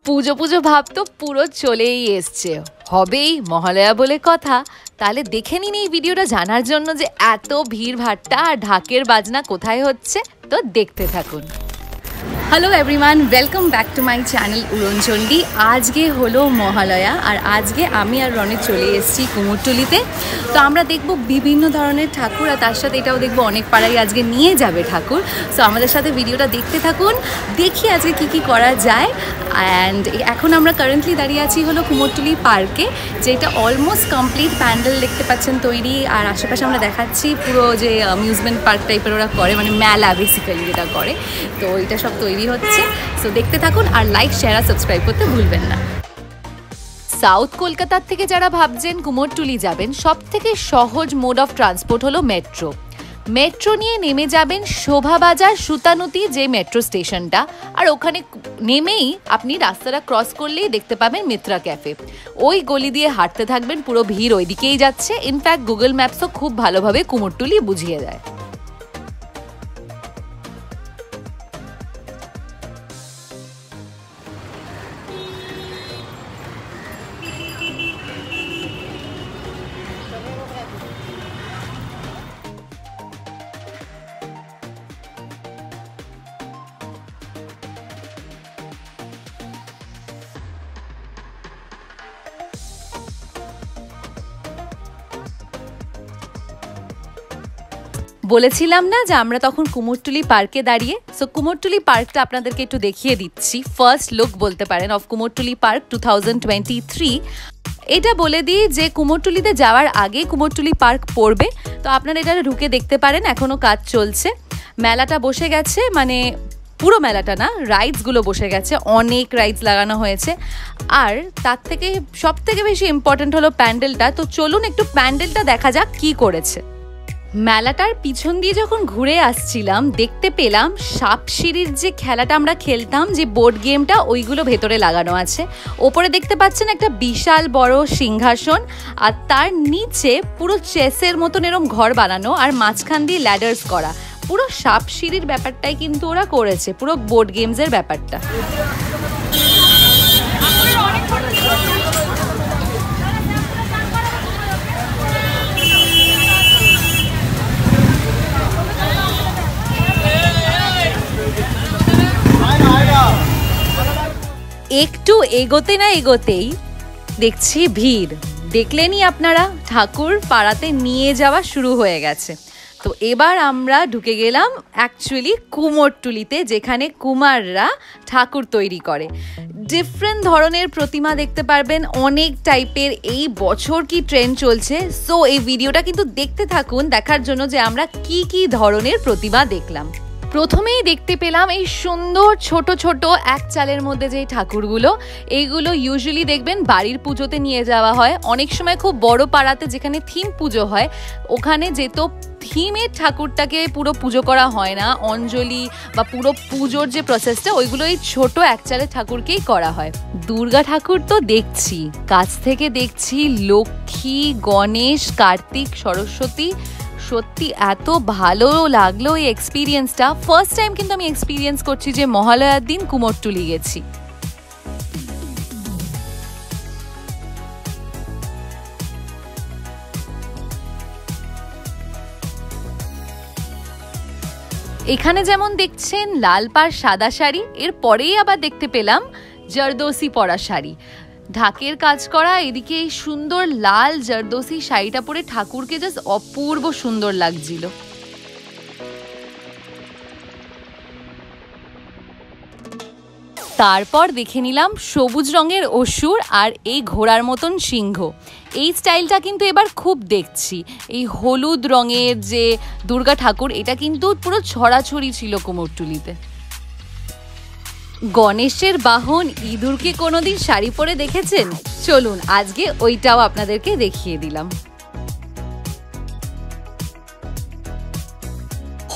পুজো পুজো ভাব তো পুরো চলেই এসছে, হবেই মহালয়া বলে কথা। তাহলে দেখে নিন এই ভিডিওটা জানার জন্য যে এত ভিড় ভাট্টা আর ঢাকের বাজনা কোথায় হচ্ছে, তো দেখতে থাকুন। Hello everyone, welcome back to my channel Uronchondi. আজকে হলো মহালয়া আর আজকে আমি আর রনি চলে এসেছি কুমোরটুলিতে। তো আমরা দেখব বিভিন্ন ধরনের ঠাকুর আর তার সাথে এটাও দেখব অনেক পাড়ায় আজকে নিয়ে যাবে ঠাকুর। সো আমাদের সাথে ভিডিওটা দেখতে থাকুন, দেখি আজকে কি করা যায়। অ্যান্ড এখন আমরা কারেন্টলি দাঁড়িয়ে আছি হলো কুমোরটুলি পার্কে, যেটা অলমোস্ট কমপ্লিট, প্যান্ডেল দেখতে পাচ্ছেন তৈরি। আর আশেপাশে আমরা দেখাচ্ছি পুরো যে অ্যামিউজমেন্ট পার্ক টাইপের ওরা করে, মানে মেলা বেসিক্যালি যেটা করে, তো এটা সব তৈরি হচ্ছে। সো দেখতে থাকুন আর লাইক, শেয়ার আর সাবস্ক্রাইব করতে ভুলবেন না। সাউথ কলকাতার থেকে যারা ভাবছেন কুমোরটুলি যাবেন, সব থেকে সহজ মোড অফ ট্রান্সপোর্ট হলো মেট্রো। মেট্রো নিয়ে নেমে যাবেন শোভাবাজার সুতানুতি যে মেট্রো স্টেশনটা, আর ওখানে নেমেই আপনি রাস্তাটা ক্রস করলেই দেখতে পাবেন মিত্রা ক্যাফে। ওই গলি দিয়ে হাঁটতে থাকবেন, পুরো ভিড় ওই দিকেই যাচ্ছে। ইনফ্যাক্ট গুগল ম্যাপসও খুব ভালোভাবে কুমোরটুলি বুঝিয়ে দেয়। বলেছিলাম না যে আমরা তখন কুমোরটুলি পার্কে দাঁড়িয়ে। সো কুমোরটুলি পার্কটা আপনাদেরকে একটু দেখিয়ে দিচ্ছি। ফার্স্ট লুক বলতে পারেন অফ কুমোরটুলি পার্ক 2023। এটা বলে দিই যে কুমোরটুলিতে যাওয়ার আগে কুমোরটুলি পার্ক পড়বে, তো আপনারা এটা ঢুকে দেখতে পারেন। এখনও কাজ চলছে, মেলাটা বসে গেছে, মানে পুরো মেলাটা না, রাইডসগুলো বসে গেছে, অনেক রাইডস লাগানো হয়েছে। আর তার থেকে সব থেকে বেশি ইম্পর্টেন্ট হলো প্যান্ডেলটা। তো চলুন একটু প্যান্ডেলটা দেখা যাক কি করেছে। মেলাটার পিছন দিয়ে যখন ঘুরে আসছিলাম, দেখতে পেলাম সাপসিঁড়ির যে খেলাটা আমরা খেলতাম, যে বোর্ড গেমটা, ওইগুলো ভেতরে লাগানো আছে। ওপরে দেখতে পাচ্ছেন একটা বিশাল বড় সিংহাসন, আর তার নিচে পুরো চেসের মতন এরকম ঘর বানানো, আর মাঝখান দিয়ে ল্যাডার্স করা। পুরো সাপসিঁড়ির ব্যাপারটাই কিন্তু ওরা করেছে, পুরো বোর্ড গেমসের ব্যাপারটা। একটু এগোতে না এগোতেই দেখছি ভিড়। দেখলেনই আপনারা, ঠাকুর পাড়াতে নিয়ে যাওয়া শুরু হয়ে গেছে। তো এবার আমরা ঢুকে গেলাম অ্যাকচুয়ালি কুমোরটুলিতে, যেখানে কুমাররা ঠাকুর তৈরি করে। ডিফারেন্ট ধরনের প্রতিমা দেখতে পারবেন, অনেক টাইপের। এই বছর কি ট্রেন্ড চলছে, সো এই ভিডিওটা কিন্তু দেখতে থাকুন দেখার জন্য যে আমরা কি ধরনের প্রতিমা দেখলাম। প্রথমেই দেখতে পেলাম এই সুন্দর ছোট ছোট এক চালের মধ্যে যে ঠাকুরগুলো, এইগুলো ইউজুয়ালি দেখবেন বাড়ির পুজোতে নিয়ে যাওয়া হয়। অনেক সময় খুব বড় পাড়াতে যেখানে থিম পুজো হয়, ওখানে যেত থিমের ঠাকুরটাকে পুরো পুজো করা হয় না, অঞ্জলি বা পুরো পুজোর যে প্রসেসটা, ওইগুলো এই ছোট এক চালের ঠাকুরকেই করা হয়। দুর্গা ঠাকুর তো দেখছি, কাছ থেকে দেখছি লক্ষ্মী, গণেশ, কার্তিক, সরস্বতী। সত্যি এত ভালো লাগলো এই এক্সপিরিয়েন্সটা। ফার্স্ট টাইম কিন্তু আমি এক্সপিরিয়েন্স করছি যে মহালয়ার দিন কুমোরটুলি গেছি। এখানে যেমন দেখছেন লাল পাড় সাদা শাড়ি, এর পরেই আবার দেখতে পেলাম জারদোসি পরা শাড়ি, ঢাকের কাজ করা। এদিকে এই সুন্দর লাল জারদোসি শাড়িটা পরে ঠাকুরকে জাস্ট অপূর্ব সুন্দর লাগছিল। তারপর দেখে নিলাম সবুজ রঙের অসুর আর এই ঘোড়ার মতন সিংহ। এই স্টাইলটা কিন্তু এবার খুব দেখছি। এই হলুদ রঙের যে দুর্গা ঠাকুর, এটা কিন্তু পুরো ছড়াছড়ি ছিল কুমোরটুলিতে। গণেশের বাহন ইঁদুরকে কোনোদিন শাড়ি পরে দেখেছেন? চলুন আজকে ওইটাও আপনাদেরকে দেখিয়ে দিলাম।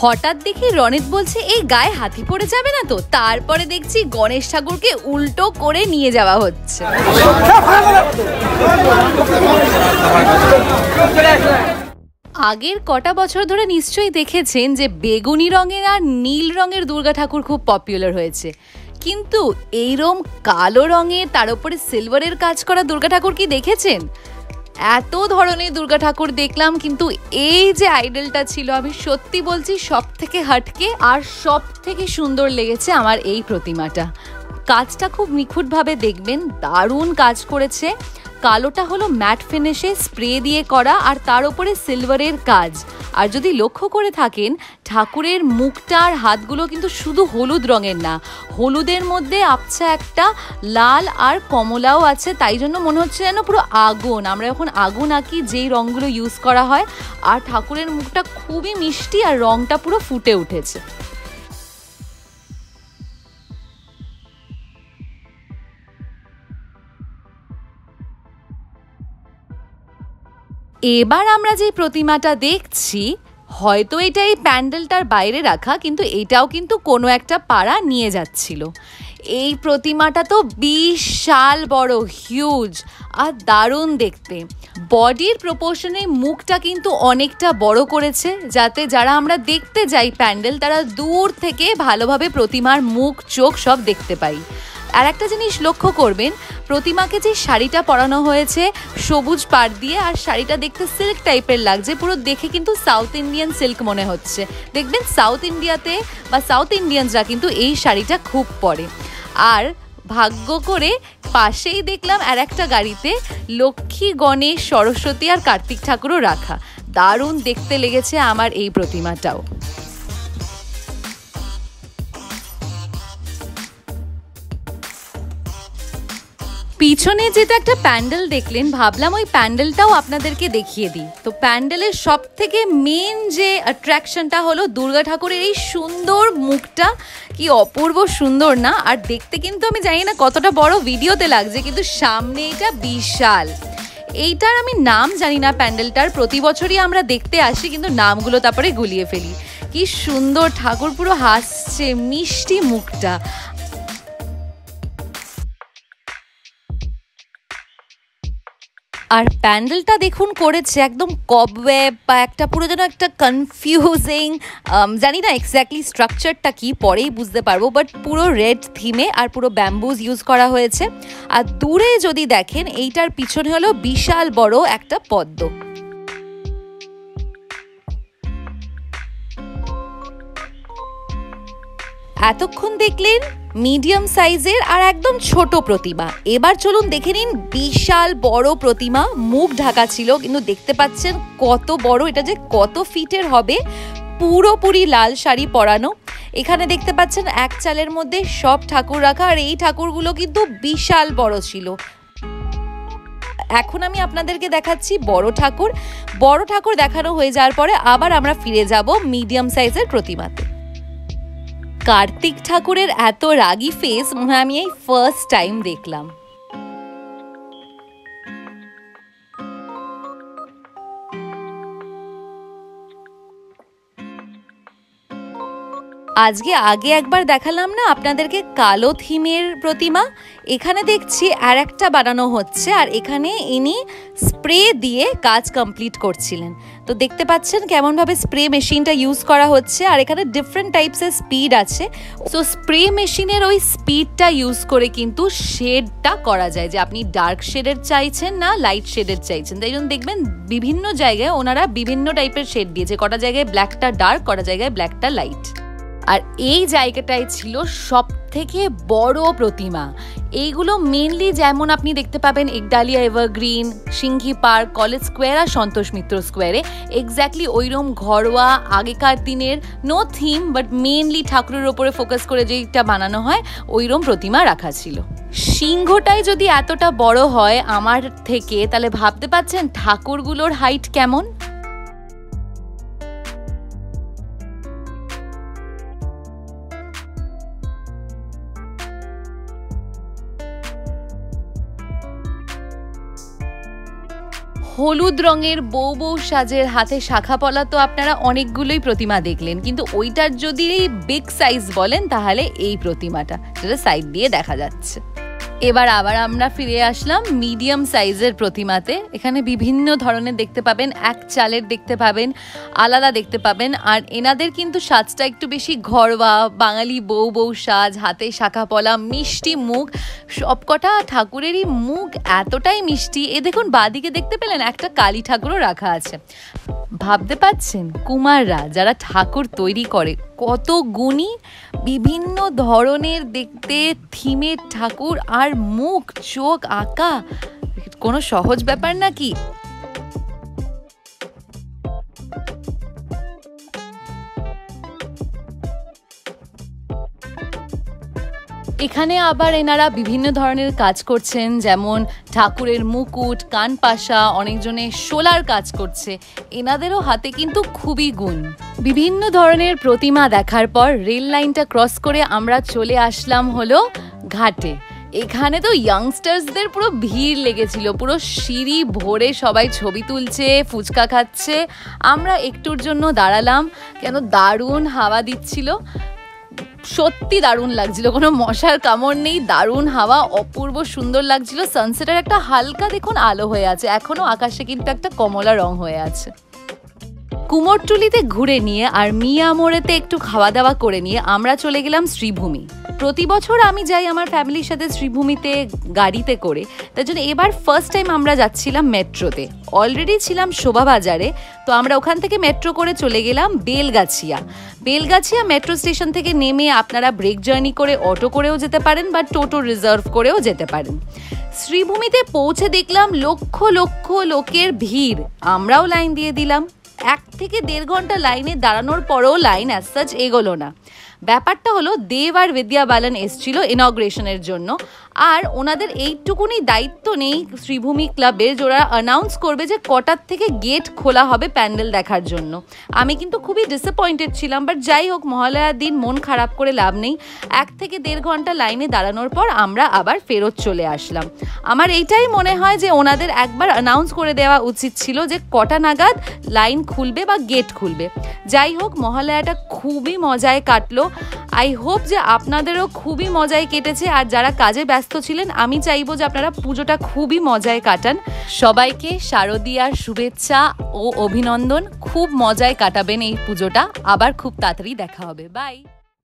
হঠাৎ দেখি রনিত বলছে এই গায়ে হাতি পড়ে যাবে না তো, তারপরে দেখছি গণেশ ঠাকুরকে উল্টো করে নিয়ে যাওয়া হচ্ছে। আগের কটা বছর ধরে নিশ্চয়ই দেখেছেন যে বেগুনি রঙের আর নীল রঙের দুর্গা ঠাকুর খুব পপুলার হয়েছে, কিন্তু এইরকম কালো রঙে তার উপরে সিলভারের কাজ করা দুর্গা ঠাকুর কি দেখেছেন? এত ধরনের দুর্গা ঠাকুর দেখলাম, কিন্তু এই যে আইডলটা ছিল, আমি সত্যি বলছি সব থেকে হাটকে আর সব থেকে সুন্দর লেগেছে আমার এই প্রতিমাটা। কাজটা খুব নিখুঁতভাবে দেখবেন, দারুণ কাজ করেছে। কালোটা হলো ম্যাট ফিনিশে স্প্রে দিয়ে করা, আর তার উপরে সিলভারের কাজ। আর যদি লক্ষ্য করে থাকেন, ঠাকুরের মুখটা আর হাতগুলো কিন্তু শুধু হলুদ রঙের না, হলুদের মধ্যে আবছা একটা লাল আর কমলাও আছে, তাই জন্য মনে হচ্ছে যেন পুরো আগুন। আমরা এখন আগুন আঁকি যেই রঙগুলো ইউজ করা হয়, আর ঠাকুরের মুখটা খুবই মিষ্টি আর রঙটা পুরো ফুটে উঠেছে। এবার আমরা যে প্রতিমাটা দেখছি, হয়তো এটা এই প্যান্ডেলটার বাইরে রাখা, কিন্তু এটাও কিন্তু কোনো একটা পাড়া নিয়ে যাচ্ছিল। এই প্রতিমাটা তো বিশাল বড়, হিউজ আর দারুণ দেখতে। বডির প্রপোর্শনে মুখটা কিন্তু অনেকটা বড় করেছে, যাতে যারা আমরা দেখতে যাই প্যান্ডেল, তারা দূর থেকে ভালোভাবে প্রতিমার মুখ চোখ সব দেখতে পাই। আর একটা জিনিস লক্ষ্য করবেন, প্রতিমাকে যে শাড়িটা পরানো হয়েছে সবুজ পাড় দিয়ে, আর শাড়িটা দেখতে সিল্ক টাইপের লাগছে, পুরো দেখে কিন্তু সাউথ ইন্ডিয়ান সিল্ক মনে হচ্ছে। দেখবেন সাউথ ইন্ডিয়াতে বা সাউথ ইন্ডিয়ানসরা কিন্তু এই শাড়িটা খুব পরে। আর ভাগ্য করে পাশেই দেখলাম আর একটা গাড়িতে লক্ষ্মী, গণেশ, সরস্বতী আর কার্তিক ঠাকুরও রাখা। দারুণ দেখতে লেগেছে আমার এই প্রতিমাটাও। পিছনে যেটা একটা প্যান্ডেল দেখলেন, ভাবলাম ওই প্যান্ডেলটাও আপনাদেরকে দেখিয়ে দিই। তো প্যান্ডেলের সব থেকে মেন যে অ্যাট্রাকশনটা হলো দুর্গা ঠাকুরের এই সুন্দর মুখটা। কি অপূর্ব সুন্দর না? আর দেখতে কিন্তু আমি জানি না কতটা বড় ভিডিওতে লাগছে, কিন্তু সামনে এটা বিশাল। এইটার আমি নাম জানি না প্যান্ডেলটার, প্রতি বছরই আমরা দেখতে আসি, কিন্তু নামগুলো তারপরে গুলিয়ে ফেলি। কি সুন্দর ঠাকুর, পুরো হাসছে, মিষ্টি মুখটা। আর প্যান্ডেলটা দেখুন করেছে একদম কবওয়েব বা একটা পুরো যেন একটা কনফিউজিং, জানি না এক্স্যাক্টলি স্ট্রাকচারটা কি, পরেই বুঝতে পারবো, বাট পুরো রেড থিমে আর পুরো ব্যাম্বুজ ইউজ করা হয়েছে। আর দূরে যদি দেখেন, এইটার পিছনে হলো বিশাল বড় একটা পদ্ম। এতক্ষণ দেখলেন মিডিয়াম সাইজের আর একদম ছোট প্রতিমা। এবার চলুন দেখে নিন বিশাল বড় প্রতিমা। মুখ ঢাকা ছিল, কিন্তু দেখতে পাচ্ছেন কত বড়, এটা যে কত ফিটের হবে। পুরোপুরি লাল শাড়ি পরানো। এখানে দেখতে পাচ্ছেন এক চালের মধ্যে সব ঠাকুর রাখা, আর এই ঠাকুরগুলো কিন্তু বিশাল বড় ছিল। এখন আমি আপনাদেরকে দেখাচ্ছি বড় ঠাকুর। বড় ঠাকুর দেখানো হয়ে যাওয়ার পরে আবার আমরা ফিরে যাব মিডিয়াম সাইজের প্রতিমাতে। কার্তিক ঠাকুরের এত রাগী ফেস মনে হয় আমি এই ফার্স্ট টাইম দেখলাম। আগে একবার দেখালাম না আপনাদেরকে কালো থিমের প্রতিমা, এখানে দেখছি আর একটা বানানো হচ্ছে, আর এখানে ইনি স্প্রে দিয়ে কাজ কমপ্লিট করছিলেন। তো দেখতে পাচ্ছেন কেমনভাবে স্প্রে মেশিনটা ইউজ করা হচ্ছে, আর এখানে ডিফারেন্ট টাইপসের স্পিড আছে। সো স্প্রে মেশিনের ওই স্পিডটা ইউজ করে কিন্তু শেডটা করা যায়, যে আপনি ডার্ক শেডের চাইছেন না লাইট শেডের চাইছেন। তাই জন্য দেখবেন বিভিন্ন জায়গায় ওনারা বিভিন্ন টাইপের শেড দিয়েছে, কটা জায়গায় ব্ল্যাকটা ডার্ক, কটা জায়গায় ব্ল্যাকটা লাইট। আর এই জায়গাটায় ছিল সব থেকে বড় প্রতিমা। এইগুলো মেনলি যেমন আপনি দেখতে পাবেন Ekdalia evergreen, Singhi park, college square আর সন্তোষ মিত্র স্কোয়ারে, এক্স্যাক্টলি ওইরকম ঘরোয়া আগেকার দিনের নো থিম বাট মেনলি ঠাকুরের ওপরে ফোকাস করে যেটা বানানো হয় ওইরকম প্রতিমা রাখা ছিল। সিংহটাই যদি এতটা বড় হয় আমার থেকে, তাহলে ভাবতে পাচ্ছেন ঠাকুরগুলোর হাইট কেমন। হলুদ রঙের বউ বউ সাজের হাতে শাখা পলা তো আপনারা অনেকগুলোই প্রতিমা দেখলেন, কিন্তু ওইটার যদি বিগ সাইজ বলেন তাহলে এই প্রতিমাটা, যেটা সাইড দিয়ে দেখা যাচ্ছে। এবার আবার আমরা ফিরে আসলাম মিডিয়াম সাইজের প্রতিমাতে। এখানে বিভিন্ন ধরনের দেখতে পাবেন, এক চালের দেখতে পাবেন, আলাদা দেখতে পাবেন। আর এনাদের কিন্তু সাজটা একটু বেশি ঘরোয়া, বাঙালি বউ বউ সাজ, হাতে শাখা পলা, মিষ্টি মুখ। সবকটা ঠাকুরেরই মুখ এতটাই মিষ্টি। এ দেখুন বাঁদিকে দেখতে পেলেন একটা কালী ঠাকুরও রাখা আছে। ভাবতে পাচ্ছেন কুমাররা যারা ঠাকুর তৈরি করে কত গুণী, বিভিন্ন ধরনের দেখতে থিমের ঠাকুর, আর মুখ চোখ আঁকা কোনো সহজ ব্যাপার নাকি। এখানে আবার এনারা বিভিন্ন ধরনের কাজ করছেন, যেমন ঠাকুরের মুকুট, কানপাশা, অনেকজনে শোলার কাজ করছে। এনাদেরও হাতে কিন্তু খুবই গুণ। বিভিন্ন ধরনের প্রতিমা দেখার পর রেল লাইনটা ক্রস করে আমরা চলে আসলাম হলো ঘাটে। এখানে তো ইয়াংস্টার্সদের পুরো ভিড় লেগেছিল, পুরো সিঁড়ি ভরে সবাই ছবি তুলছে, ফুচকা খাচ্ছে। আমরা একটুর জন্য দাঁড়ালাম, কেন দারুণ হাওয়া দিচ্ছিল, সত্যি দারুণ লাগছিল, কোনো মশার কামড় নেই, দারুণ হাওয়া, অপূর্ব সুন্দর লাগছিল। সানসেটের একটা হালকা দেখুন আলো হয়ে আছে, এখনো আকাশে কিন্তু একটা কমলা রং হয়ে আছে। কুমোরটুলিতে ঘুরে নিয়ে আর মিয়া মোড়েতে একটু খাওয়া দাওয়া করে নিয়ে আমরা চলে গেলাম শ্রীভূমি। প্রতি বছর আমি যাই আমার ফ্যামিলির সাথে শ্রীভূমিতে গাড়িতে করে, তার জন্য এবার ফার্স্ট টাইম আমরা যাচ্ছিলাম মেট্রোতে। অলরেডি ছিলাম শোভাবাজারে, তো আমরা ওখান থেকে মেট্রো করে চলে গেলাম বেলগাছিয়া। বেলগাছিয়া মেট্রো স্টেশন থেকে নেমে আপনারা ব্রেক জার্নি করে অটো করেও যেতে পারেন বা টোটো রিজার্ভ করেও যেতে পারেন। শ্রীভূমিতে পৌঁছে দেখলাম লক্ষ লক্ষ লোকের ভিড়, আমরাও লাইন দিয়ে দিলাম। 1 থেকে 1.5 ঘন্টা লাইনে দাঁড়ানোর পরেও লাইন অ্যাজ সাচ এগোলো না। ব্যাপারটা হলো দেব আর বিদ্যা বালান এসেছিল ইনগ্রেশনের জন্য, আর ওনাদের এইটুকুনি দায়িত্ব নেই শ্রীভূমি ক্লাবের, যারা অ্যানাউন্স করবে যে কটার থেকে গেট খোলা হবে প্যান্ডেল দেখার জন্য। আমি কিন্তু খুবই ডিসঅ্যাপয়েন্টেড ছিলাম, বাট যাই হোক মহালয়ার দিন মন খারাপ করে লাভ নেই। 1 থেকে 1.5 ঘন্টা লাইনে দাঁড়ানোর পর আমরা আবার ফেরত চলে আসলাম। আমার এইটাই মনে হয় যে ওনাদের একবার অ্যানাউন্স করে দেওয়া উচিত ছিল যে কটা নাগাদ লাইন খুলবে বা গেট খুলবে। যাই হোক মহালয়াটা খুবই মজায় কাটলো। আই হোপ যে আপনাদেরও খুবই মজায় কেটেছে, আর যারা কাজে ব্যস্ত ছিলেন আমি চাইবো যে আপনারা পুজোটা খুবই মজায় কাটান। সবাইকে শারদীয়ার শুভেচ্ছা ও অভিনন্দন, খুব মজায় কাটাবেন এই পুজোটা। আবার খুব তাড়াতাড়ি দেখা হবে, বাই।